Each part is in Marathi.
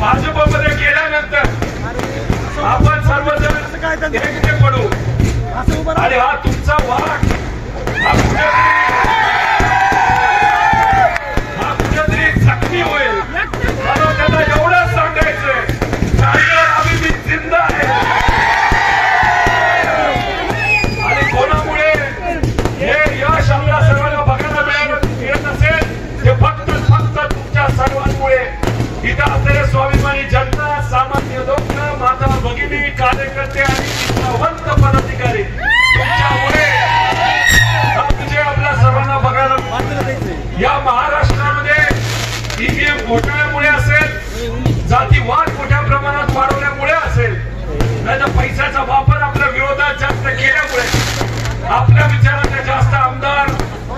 भाजपमध्ये गेल्यानंतर आपण सर्वजण एकटे पडू आणि हा तुमचा वाट हा कुठेतरी जखमी होईल. मला त्यांना एवढंच सांगायचंय, आम्ही मी जिंदा आहे आणि कोणामुळे हे यश आपल्या सर्वांना बघायला मिळत असेल ते फक्त तुमच्या सर्वांमुळे. इथं असलेले स्वाभिमानी जनता, सामान्य लोक, माता भगिनी, कार्यकर्ते आणि निष्ठावंत पदाधिकारी तुमच्यामुळे आपल्या सर्वांना बघायला या महाराष्ट्रामध्ये ईव्हीएम घोटाळ्यामुळे असेल, जातीवाद मोठ्या प्रमाणात वाढवल्यामुळे असेल, नाही तर पैशाचा वापर आपल्या विरोधात जास्त केल्यामुळे आपल्या विचाराने जास्त आमदार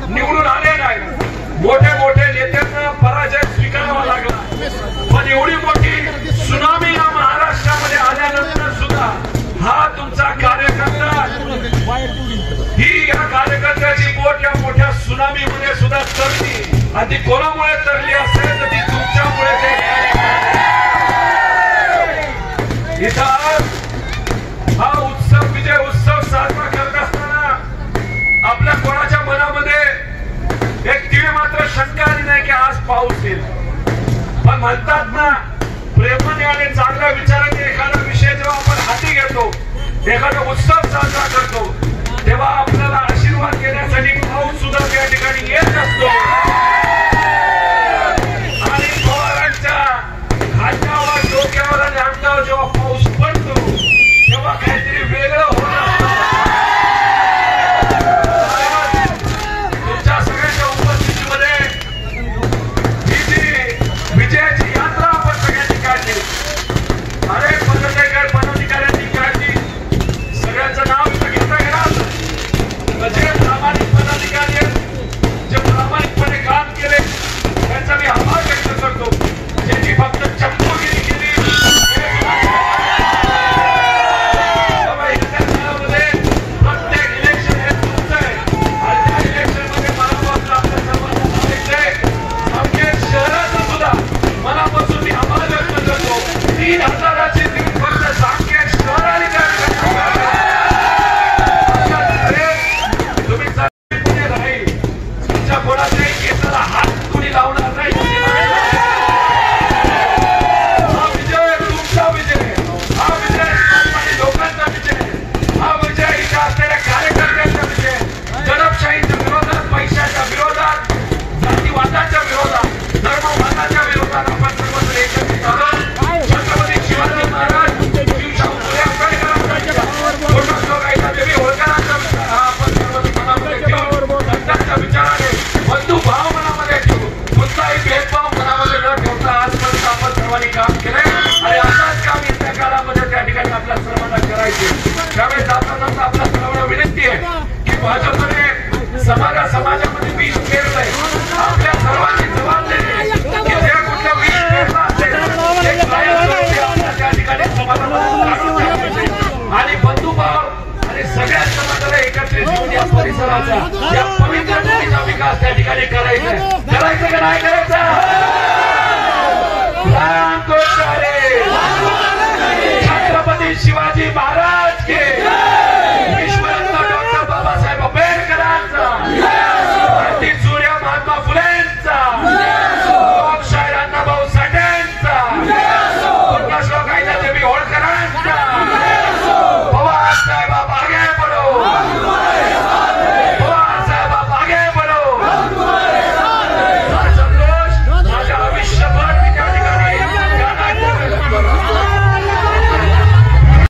निवडून आले नाही. मोठे मोठे नेत्यांना पराजय स्वीकारावा लागला. पण एवढी मोठी सुनामी या महाराष्ट्रामध्ये आल्यानंतर सुद्धा हा तुमचा कार्यकर्ता, ही या कार्यकर्त्याची बोट या मोठ्या सुनामीमध्ये सुद्धा तरली. आणि ती कोणामुळे तरली असेल तर ती तुमच्यामुळे. इथं हा उत्सव, विजय उत्सव साजरा करत असताना आपल्या कोणाच्या मनामध्ये एक तीळ मात्र शंका आली नाही की आज पाऊस येईल. पण म्हणतात ना, प्रेमाने आणि चांगल्या विचाराने एखादा विषय जेव्हा आपण हाती घेतो, एखादा उत्सव साजरा करतो, तेव्हा आपल्याला आशीर्वाद देण्यासाठी पाऊस सुद्धा त्या ठिकाणी येत असतो. आणि पवारांच्या खांद्यावर, डोक्यावर आणि अंगावर जेव्हा पाऊस पडतो तेव्हा काहीतरी वेगळं होणार. तुमच्या सगळ्यांच्या उपस्थितीमध्ये ही जी विजयाची यात्रा आपण सगळ्यांनी काढली, अनेक पदाधिकाऱ्यांनी काढली. सगळ्यांचं नाव घेता येणार. जे प्रामाणिक पदाधिकारी आहेत, जे प्रामाणिकपणे काम केले, त्यांचा मी आभार व्यक्त करतो. ज्यांनी फक्त चमकोगिरी केली, प्रत्येक इलेक्शन हे तुमचं आहे आणि त्या इलेक्शन मध्ये मनापासून आपल्या सर्वांना सांगायचंय, आमच्या शहराचं सुद्धा मनापासून मी आभार व्यक्त करतो. 3,000ची लीड फक्त सांगेल शहर आणि कोणाच्याही केसाला हात कुणी लावणार नाही. हा विजय तुमचा विजय, हा विजय सामान्य लोकांचा विजय, हा विजय इथे असलेल्या कार्यकर्त्यांचा विजय. दडपशाहीच्या विरोधात, पैशाच्या विरोधात, जातीवादाच्या विरोधात, धर्मवादाच्या विरोधात आपण सर्वजण एकत्रित आहोत. छत्रपती शिवाजी महाराज, भीमशाहू फुले आंबेडकरांचा, गोपाळराव देवी होळकरांचा विचार हा आपण सर्वजण मनामध्ये घेऊन त्यांच्या विचाराने बंधू भाव मनामध्ये ठेवू, कोणताही भेदभाव मनामध्ये न ठेवता आजपर्यंत आपण सर्वांनी काम केलंय आणि असाच काम येत्या काळामध्ये त्या ठिकाणी आपल्या सर्वांना करायचे. त्यावेळेस जाताना आपल्या सर्वांना विनंती आहे की भाजपने समाजामध्ये विष पेरलंय. आपल्या सर्वांची जबाबदारी आहे की जे कुठलं विष पेरलं असेल ते कायमस्वरूपी आपल्या त्या ठिकाणी समाजामध्ये आणि बंधुभाव आणि सगळ्या समाजाला एकत्रित घेऊन या परिसराचा, या पवित्र भूमीचा विकास त्या ठिकाणी करायचा का नाही करायचा. छत्रपती शिवाजी महाराज